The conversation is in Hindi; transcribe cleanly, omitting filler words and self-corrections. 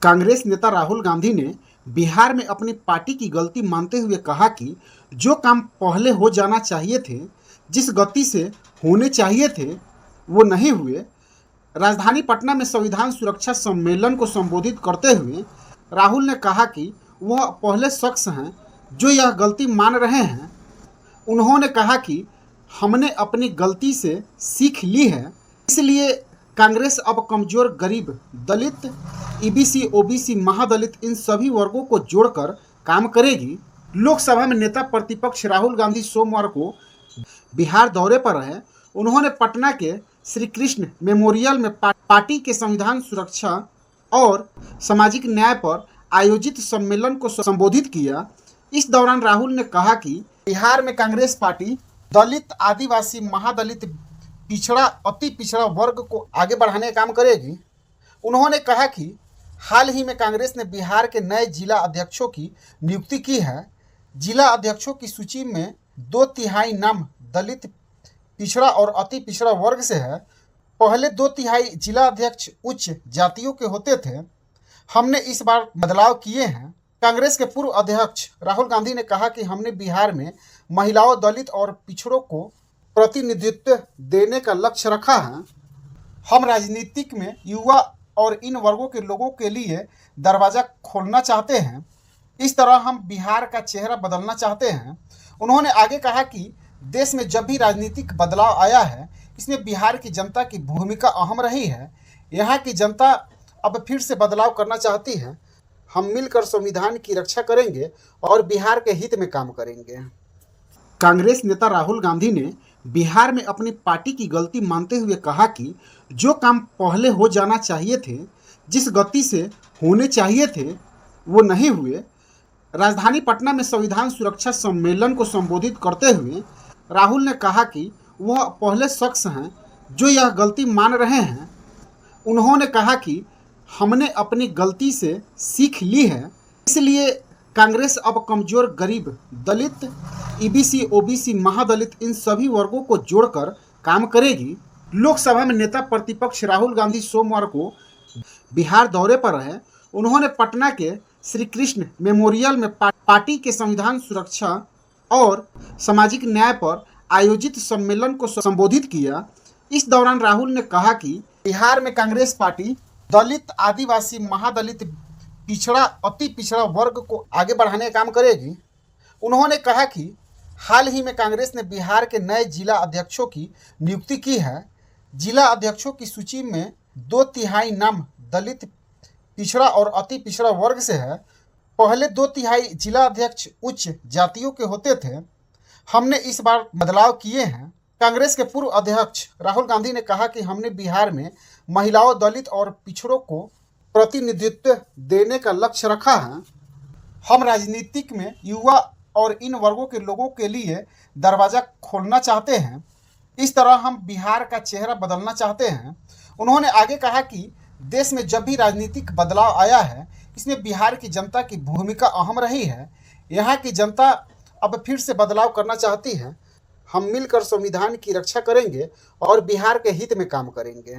कांग्रेस नेता राहुल गांधी ने बिहार में अपनी पार्टी की गलती मानते हुए कहा कि जो काम पहले हो जाना चाहिए थे, जिस गति से होने चाहिए थे, वो नहीं हुए। राजधानी पटना में संविधान सुरक्षा सम्मेलन को संबोधित करते हुए राहुल ने कहा कि वह पहले शख्स हैं जो यह गलती मान रहे हैं। उन्होंने कहा कि हमने अपनी गलती से सीख ली है, इसलिए कांग्रेस अब कमजोर, गरीब, दलित, ईबीसी, ओबीसी, महादलित इन सभी वर्गों को जोड़कर काम करेगी। लोकसभा में नेता प्रतिपक्ष राहुल गांधी सोमवार को बिहार दौरे पर रहे। उन्होंने पटना के श्री कृष्ण मेमोरियल में पार्टी के संविधान सुरक्षा और सामाजिक न्याय पर आयोजित सम्मेलन को संबोधित किया। इस दौरान राहुल ने कहा कि बिहार में कांग्रेस पार्टी दलित, आदिवासी, महादलित, पिछड़ा, अति पिछड़ा वर्ग को आगे बढ़ाने का काम करेगी। उन्होंने कहा कि हाल ही में कांग्रेस ने बिहार के नए जिला अध्यक्षों की नियुक्ति की है। जिला अध्यक्षों की सूची में 2/3 नाम दलित, पिछड़ा और अति पिछड़ा वर्ग से है। पहले 2/3 जिला अध्यक्ष उच्च जातियों के होते थे। हमने इस बार बदलाव किए हैं। कांग्रेस के पूर्व अध्यक्ष राहुल गांधी ने कहा कि हमने बिहार में महिलाओं, दलित और पिछड़ों को प्रतिनिधित्व देने का लक्ष्य रखा है। हम राजनीतिक में युवा और इन वर्गों के लोगों के लिए दरवाज़ा खोलना चाहते हैं। इस तरह हम बिहार का चेहरा बदलना चाहते हैं। उन्होंने आगे कहा कि देश में जब भी राजनीतिक बदलाव आया है, इसमें बिहार की जनता की भूमिका अहम रही है। यहाँ की जनता अब फिर से बदलाव करना चाहती है। हम मिलकर संविधान की रक्षा करेंगे और बिहार के हित में काम करेंगे। कांग्रेस नेता राहुल गांधी ने बिहार में अपनी पार्टी की गलती मानते हुए कहा कि जो काम पहले हो जाना चाहिए थे, जिस गति से होने चाहिए थे, वो नहीं हुए। राजधानी पटना में संविधान सुरक्षा सम्मेलन को संबोधित करते हुए राहुल ने कहा कि वह पहले शख्स हैं जो यह गलती मान रहे हैं। उन्होंने कहा कि हमने अपनी गलती से सीख ली है, इसलिए कांग्रेस अब कमजोर, गरीब, दलित, ईबीसी, ओबीसी, महादलित इन सभी वर्गों को जोड़कर काम करेगी। लोकसभा में नेता प्रतिपक्ष राहुल गांधी सोमवार को बिहार दौरे पर रहे। उन्होंने पटना के श्री कृष्ण मेमोरियल में पार्टी के संविधान सुरक्षा और सामाजिक न्याय पर आयोजित सम्मेलन को संबोधित किया। इस दौरान राहुल ने कहा कि बिहार में कांग्रेस पार्टी दलित, आदिवासी, महादलित, पिछड़ा, अति पिछड़ा वर्ग को आगे बढ़ाने का काम करेगी। उन्होंने कहा कि हाल ही में कांग्रेस ने बिहार के नए जिला अध्यक्षों की नियुक्ति की है। जिला अध्यक्षों की सूची में 2/3 नाम दलित, पिछड़ा और अति पिछड़ा वर्ग से है। पहले 2/3 जिला अध्यक्ष उच्च जातियों के होते थे। हमने इस बार बदलाव किए हैं। कांग्रेस के पूर्व अध्यक्ष राहुल गांधी ने कहा कि हमने बिहार में महिलाओं, दलित और पिछड़ों को प्रतिनिधित्व देने का लक्ष्य रखा है। हम राजनीतिक में युवा और इन वर्गों के लोगों के लिए दरवाज़ा खोलना चाहते हैं। इस तरह हम बिहार का चेहरा बदलना चाहते हैं। उन्होंने आगे कहा कि देश में जब भी राजनीतिक बदलाव आया है, इसमें बिहार की जनता की भूमिका अहम रही है। यहाँ की जनता अब फिर से बदलाव करना चाहती है। हम मिलकर संविधान की रक्षा करेंगे और बिहार के हित में काम करेंगे।